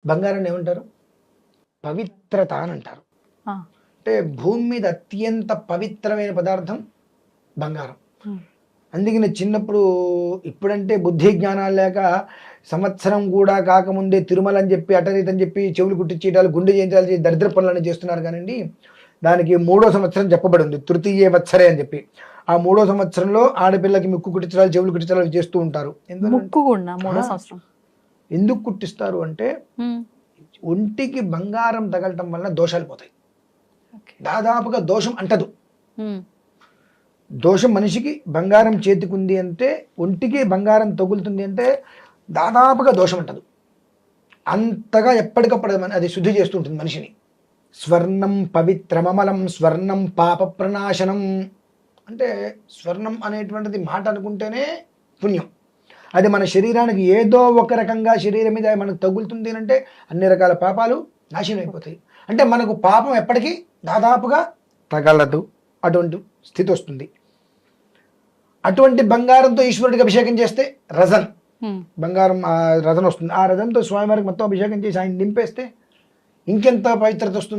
బంగారాన్ని ఏమంటారు? పవిత్రత అని అంటారు. అంటే భూమి మీద అత్యంత పవిత్రమైన పదార్థం బంగారం. అందుకని చిన్నప్పుడు, ఇప్పుడంటే బుద్ధి జ్ఞానాలు లేక సంవత్సరం కూడా కాకముందే తిరుమల అని చెప్పి అటరీత్ అని చెప్పి చెవులు కుట్టించేటాలు, గుండె చేయించాలి, దరిద్ర పనులని చేస్తున్నారు. కానండి దానికి 3వ సంవత్సరం చెప్పబడి ఉంది, తృతీయ వత్సరే అని చెప్పి. ఆ 3వ సంవత్సరంలో ఆడపిల్లకి ముక్కు కుట్టించడాలు, చెవులు కుట్టించడాలు చేస్తూ ఉంటారు. ఎందుకు కుట్టిస్తారు అంటే ఒంటికి బంగారం తగలటం వల్ల దోషాలు పోతాయి. దాదాపుగా దోషం అంటదు. దోషం మనిషికి బంగారం చేతికుంది అంటే, ఒంటికి బంగారం తగులుతుంది అంటే దాదాపుగా దోషం అంటదు. అంతగా ఎప్పటికప్పుడు అది శుద్ధి చేస్తుంటుంది మనిషిని. స్వర్ణం పవిత్రమమలం స్వర్ణం పాప ప్రణాశనం అంటే, స్వర్ణం అనేటువంటిది మాట అనుకుంటేనే పుణ్యం. అది మన శరీరానికి ఏదో ఒక రకంగా శరీరం మీద మనకు తగులుతుంది అంటే అన్ని రకాల పాపాలు నాశనం అయిపోతాయి. అంటే మనకు పాపం ఎప్పటికీ దాదాపుగా తగలదు, అటువంటి స్థితి వస్తుంది. అటువంటి బంగారంతో ఈశ్వరుడికి అభిషేకం చేస్తే రజన్, బంగారం రజన్ వస్తుంది. ఆ రజన్తో స్వామివారికి మొత్తం అభిషేకం చేసి ఆయన నింపేస్తే ఇంకెంత పవిత్రత వస్తుంది.